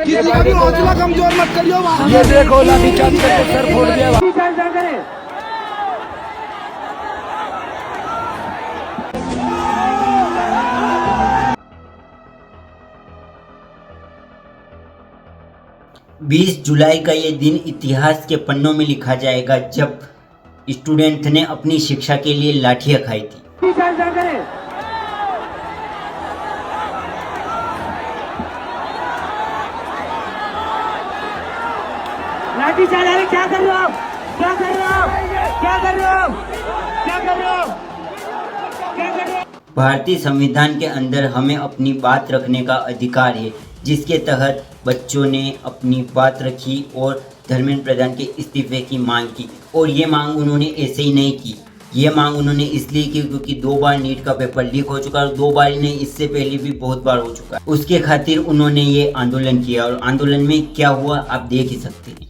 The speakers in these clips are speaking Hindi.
किसी का भी हौसला कमजोर मत करियो। ये देखो लाठीचार्ज करके सर फोड़ दिया। 20 जुलाई का ये दिन इतिहास के पन्नों में लिखा जाएगा जब स्टूडेंट ने अपनी शिक्षा के लिए लाठियां खाई थी। लाठी चार्ज आ रहे, क्या कर रहे हो आप? क्या कर रहे हो? क्या कर रहे हो? क्या कर रहे हो? क्या कर रहे हो? भारतीय संविधान के अंदर हमें अपनी बात रखने का अधिकार है, जिसके तहत बच्चों ने अपनी बात रखी और धर्मेंद्र प्रधान के इस्तीफे की मांग की। और ये मांग उन्होंने ऐसे ही नहीं की, ये मांग उन्होंने इसलिए की क्योंकि 2 बार नीट का पेपर लीक हो चुका है और 2 बार नहीं, इससे पहले भी बहुत बार हो चुका है। उसके खातिर उन्होंने ये आंदोलन किया और आंदोलन में क्या हुआ आप देख ही सकते हैं।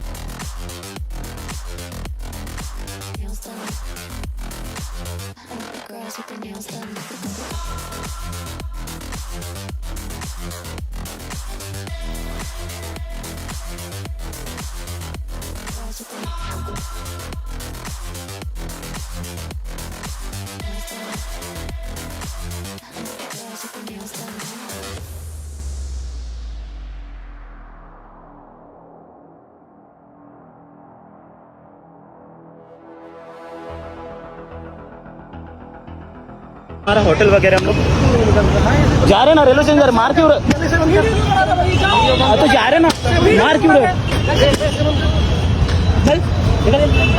हमारा होटल वगैरह हम लोग जा रहे हैं ना, रेलवे स्टेशन मार क्यों तो जा रहे हैं ना, मार क्यों रहे?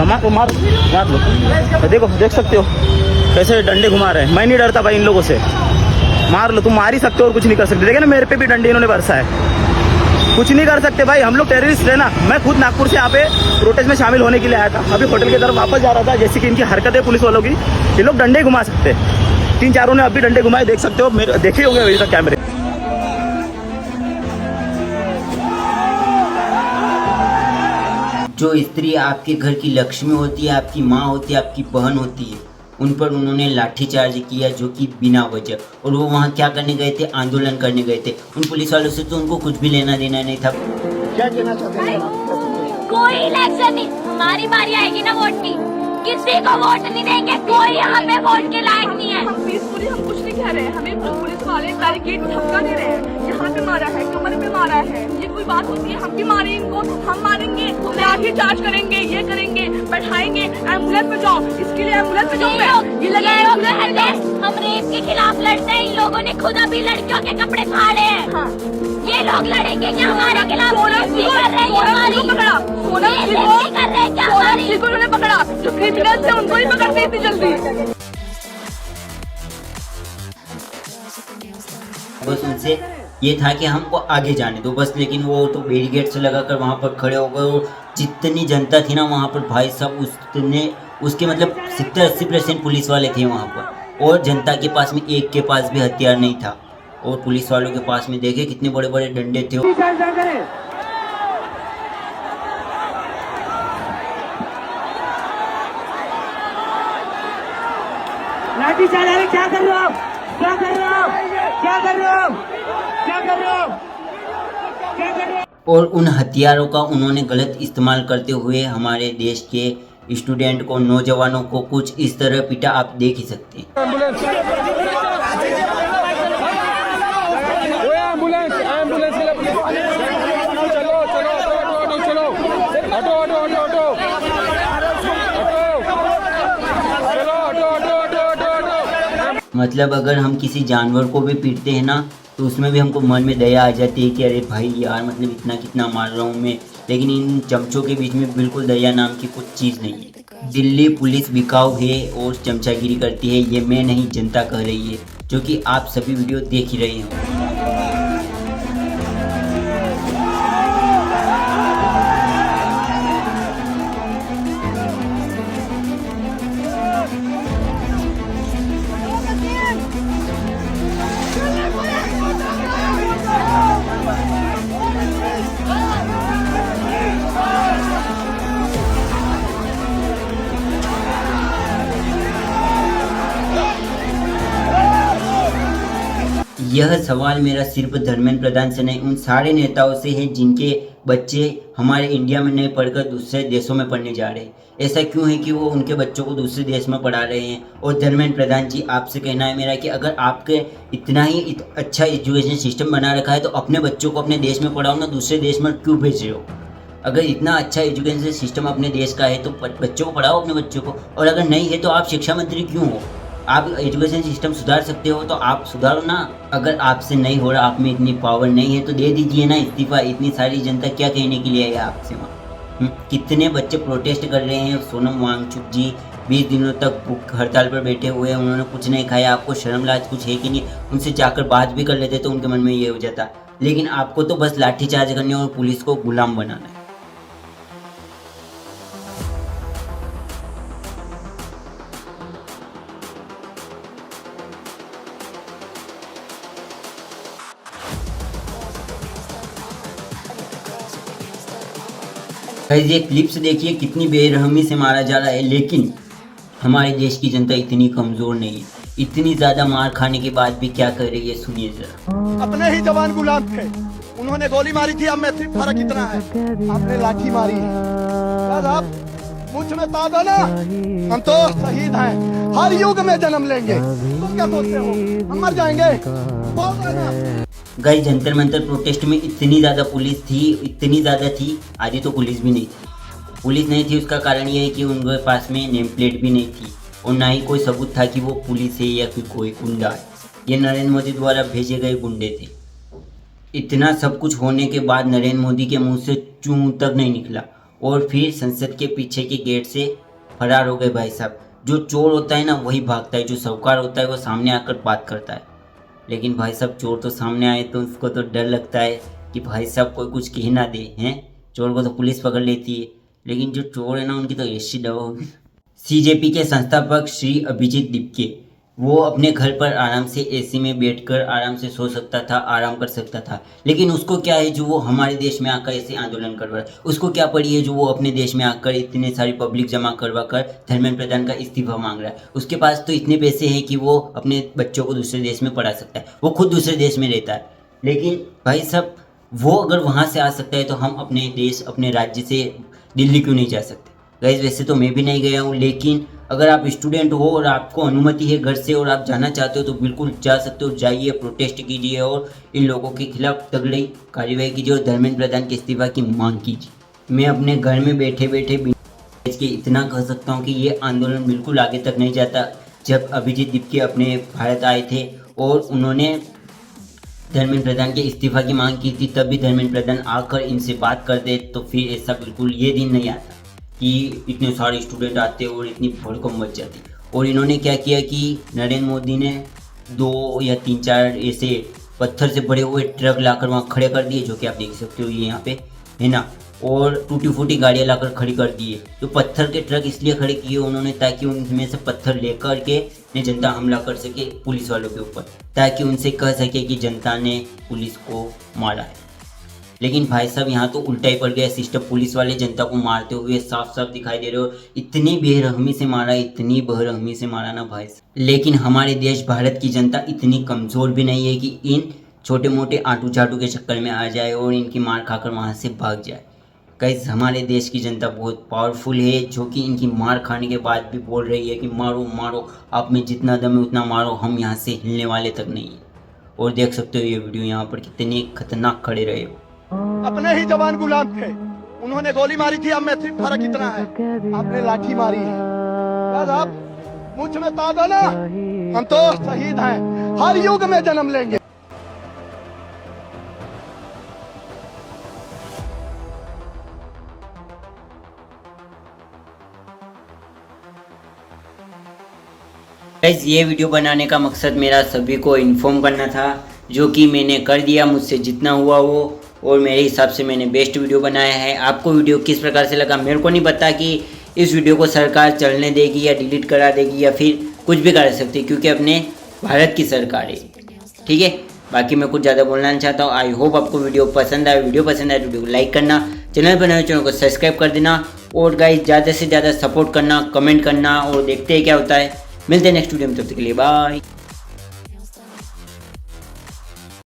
मार मार लो, देखो देख सकते हो कैसे डंडे घुमा रहे हैं। मैं नहीं डरता भाई इन लोगों से, मार लो, तुम मार ही सकते हो और कुछ नहीं कर सकते। देखे ना मेरे पे भी डंडे इन्होंने बरसा है, कुछ नहीं कर सकते भाई, हम लोग टेररिस्ट है ना। मैं खुद नागपुर से यहाँ पे प्रोटेस्ट में शामिल होने के लिए आया था, अभी होटल की तरफ वापस जा रहा था। जैसे कि इनकी हरकत है पुलिस वालों की, ये लोग डंडे घुमा सकते हैं। 3-4 ने अभी डंडे घुमाए, देख सकते हो, मेरे देखे होंगे अभी तक कैमरे। जो स्त्री आपके घर की लक्ष्मी होती है, आपकी माँ होती है, आपकी बहन होती है, उन पर उन्होंने लाठीचार्ज किया जो कि बिना वजह। और वो वहाँ क्या करने गए थे? आंदोलन करने गए थे। उन पुलिस वालों से तो उनको कुछ भी लेना देना नहीं था। क्या कहना चाहते हैं? कोई इलेक्शन नहीं, हमारी बारी आएगी ना वोट की, किसी को वोट नहीं देंगे, कोई यहाँ पे वोट के लायक नहीं है। हम पीसफुली हम कुछ नहीं कह रहे हैं, हमें पुलिस वाले बैरिकेड धक्का दे रहे हैं, यहाँ पे मारा है, कमर पे मारा है, ये कोई बात होती है? हम भी मारे इनको, हम मारेंगे, लाठी चार्ज करेंगे, ये करेंगे, बैठाएंगे, एम्बुलेंस पे जाओ, इसके लिए एम्बुलेंस पे जाओ। ये हम रेप के खिलाफ लड़ते हैं, इन लोगों ने खुद अभी लड़कियों के कपड़े फाड़े हैं। हाँ। ये लोग लड़ेंगे क्या हमारे खिलाफ? उन्होंने पकड़ा, जो क्रिमिनल थे उनको ही पकड़ते इतनी जल्दी। बस उनसे ये था कि हमको आगे जाने दो बस, लेकिन वो तो बैरिकेड से लगाकर वहाँ पर खड़े हो गए। और जितनी जनता थी ना वहाँ पर भाई साहब, उसके मतलब 70-80% पुलिस वाले थे वहाँ पर, और जनता के पास में एक के पास भी हथियार नहीं था। और पुलिस वालों के पास में देखे कितने बड़े बड़े डंडे थे। लाठी चार्ज आ रहे, क्या कर रहे हो आप? क्या कर रहे हो? क्या कर रहे हो? क्या कर रहे हो? क्या कर रहे हो? और उन हथियारों का उन्होंने गलत इस्तेमाल करते हुए हमारे देश के स्टूडेंट को, नौजवानों को कुछ इस तरह पीटा, आप देख ही सकते हैं। मतलब अगर हम किसी जानवर को भी पीटते हैं ना, तो उसमें भी हमको मन में दया आ जाती है कि अरे भाई यार, मतलब इतना कितना मार रहा हूँ मैं। लेकिन इन चमचों के बीच में बिल्कुल दया नाम की कुछ चीज़ नहीं है। दिल्ली पुलिस बिकाऊ है और चमचागिरी करती है, ये मैं नहीं जनता कह रही है, जो कि आप सभी वीडियो देख ही रहे हो। यह सवाल मेरा सिर्फ धर्मेंद्र प्रधान से नहीं, उन सारे नेताओं से है जिनके बच्चे हमारे इंडिया में नहीं पढ़कर दूसरे देशों में पढ़ने जा रहे हैं। ऐसा क्यों है कि वो उनके बच्चों को दूसरे देश में पढ़ा रहे हैं? और धर्मेंद्र प्रधान जी, आपसे कहना है मेरा कि अगर आपके इतना ही अच्छा एजुकेशन सिस्टम बना रखा है तो अपने बच्चों को अपने देश में पढ़ाओ ना, दूसरे देश में क्यों भेज रहे हो? अगर इतना अच्छा एजुकेशन सिस्टम अपने देश का है तो बच्चों को पढ़ाओ अपने बच्चों को, और अगर नहीं है तो आप शिक्षा मंत्री क्यों हो? आप एजुकेशन सिस्टम सुधार सकते हो तो आप सुधारो ना। अगर आपसे नहीं हो रहा, आप में इतनी पावर नहीं है तो दे दीजिए ना इस्तीफा। इतनी सारी जनता क्या कहने के लिए है आपसे वहाँ? कितने बच्चे प्रोटेस्ट कर रहे हैं। सोनम वांगचुक जी 20 दिनों तक भूख हड़ताल पर बैठे हुए हैं, उन्होंने कुछ नहीं खाया। आपको शर्म लाज कुछ है कि नहीं? उनसे जाकर बात भी कर लेते तो उनके मन में ये हो जाता, लेकिन आपको तो बस लाठीचार्ज करने और पुलिस को गुलाम बनाना है। ये क्लिप्स देखिए कितनी बेरहमी से मारा जा रहा है, लेकिन हमारे देश की जनता इतनी कमज़ोर नहीं है। इतनी ज़्यादा मार खाने के बाद भी क्या कर रही है, सुनिए जरा। अपने ही जवान गुलाम थे, उन्होंने गोली मारी थी, अब में सिर्फ फर्क इतना है आपने लाठी मारी है। आप मुझ में तादा ना, हम तो शहीद हैं, हर युग में जन्म लेंगे। तुम क्या सोचते हो हम मर जाएंगे? बोल रहे ना। गई जंतर मंतर प्रोटेस्ट में इतनी ज़्यादा पुलिस थी, इतनी ज़्यादा थी, आधी तो पुलिस भी नहीं थी। पुलिस नहीं थी उसका कारण ये है कि उनके पास में नेम प्लेट भी नहीं थी और ना ही कोई सबूत था कि वो पुलिस है या फिर कोई गुंडा है। ये नरेंद्र मोदी द्वारा भेजे गए गुंडे थे। इतना सब कुछ होने के बाद नरेंद्र मोदी के मुंह से चूं तक नहीं निकला और फिर संसद के पीछे के गेट से फरार हो गए। भाई साहब, जो चोर होता है ना वही भागता है, जो साहूकार होता है वो सामने आकर बात करता है। लेकिन भाई साहब चोर तो सामने आए तो उसको तो डर लगता है कि भाई साहब कोई कुछ कह ना दे हैं। चोर को तो पुलिस पकड़ लेती है, लेकिन जो चोर है ना उनकी तो ऐसी दवा होगी। सीजेपी के संस्थापक श्री अभिजीत दीपके, वो अपने घर पर आराम से एसी में बैठकर आराम से सो सकता था, आराम कर सकता था, लेकिन उसको क्या है जो वो हमारे देश में आकर ऐसे आंदोलन कर रहा है? उसको क्या पड़ी है जो वो अपने देश में आकर इतने सारी पब्लिक जमा करवा कर धर्मेंद्र प्रधान का इस्तीफा मांग रहा है? उसके पास तो इतने पैसे हैं कि वो अपने बच्चों को दूसरे देश में पढ़ा सकता है, वो खुद दूसरे देश में रहता है। लेकिन भाई साहब वो अगर वहाँ से आ सकता है तो हम अपने देश, अपने राज्य से दिल्ली क्यों नहीं जा सकते? गाइस वैसे तो मैं भी नहीं गया हूँ, लेकिन अगर आप स्टूडेंट हो और आपको अनुमति है घर से और आप जाना चाहते हो तो बिल्कुल जा सकते हो। जाइए, प्रोटेस्ट कीजिए और इन लोगों के खिलाफ तगड़ी कार्रवाई कीजिए और धर्मेंद्र प्रधान के इस्तीफा की मांग कीजिए। मैं अपने घर में बैठे बैठे के इतना कह सकता हूँ कि ये आंदोलन बिल्कुल आगे तक नहीं जाता। जब अभिजीत दीपके अपने भारत आए थे और उन्होंने धर्मेंद्र प्रधान के इस्तीफा की मांग की थी, तब भी धर्मेंद्र प्रधान आकर इनसे बात कर दे तो फिर ऐसा बिल्कुल ये दिन नहीं आता कि इतने सारे स्टूडेंट आते और इतनी भड़कम मच जाती। और इन्होंने क्या किया कि नरेंद्र मोदी ने 2 या 3-4 ऐसे पत्थर से भरे हुए ट्रक लाकर वहाँ खड़े कर दिए, जो कि आप देख सकते हो ये यहाँ पे है ना, और टूटी फूटी गाड़ियाँ लाकर खड़ी कर दिए। तो पत्थर के ट्रक इसलिए खड़े किए उन्होंने ताकि उनमें से पत्थर लेकर के जनता हमला कर सके पुलिस वालों के ऊपर, ताकि उनसे कह सके कि जनता ने पुलिस को मारा है। लेकिन भाई साहब यहाँ तो उल्टा ही पड़ गया सिस्टम। पुलिस वाले जनता को मारते हुए साफ साफ दिखाई दे रहे हो। इतनी बेरहमी से मारा, इतनी बेरहमी से मारा ना भाई साहब। लेकिन हमारे देश भारत की जनता इतनी कमज़ोर भी नहीं है कि इन छोटे मोटे आटू चाटू के चक्कर में आ जाए और इनकी मार खाकर वहाँ से भाग जाए। गाइस हमारे देश की जनता बहुत पावरफुल है, जो कि इनकी मार खाने के बाद भी बोल रही है कि मारो मारो, आप में जितना दम है उतना मारो, हम यहाँ से हिलने वाले तक नहीं है। और देख सकते हो ये वीडियो यहाँ पर कितने खतरनाक खड़े रहे हो। अपने ही जवान गुलाम थे, उन्होंने गोली मारी थी, अब में सिर्फ फर्क इतना है आपने लाठी मारी है। आप मुझ में तादा ना, हम तो शहीद हैं, हर युग में जन्म लेंगे। गाइस ये वीडियो बनाने का मकसद मेरा सभी को इन्फॉर्म करना था, जो कि मैंने कर दिया, मुझसे जितना हुआ वो, और मेरे हिसाब से मैंने बेस्ट वीडियो बनाया है। आपको वीडियो किस प्रकार से लगा मेरे को नहीं पता कि इस वीडियो को सरकार चलने देगी या डिलीट करा देगी या फिर कुछ भी कर सकती है, क्योंकि अपने भारत की सरकार है, ठीक है। बाकी मैं कुछ ज़्यादा बोलना नहीं चाहता हूँ। आई होप आपको वीडियो पसंद आए। वीडियो पसंद आए तो वीडियो को लाइक करना, चैनल पर नए चैनल को सब्सक्राइब कर देना, और गाइस ज़्यादा से ज़्यादा सपोर्ट करना, कमेंट करना, और देखते हैं क्या होता है। मिलते हैं नेक्स्ट वीडियो में, तब तक के लिए बाय।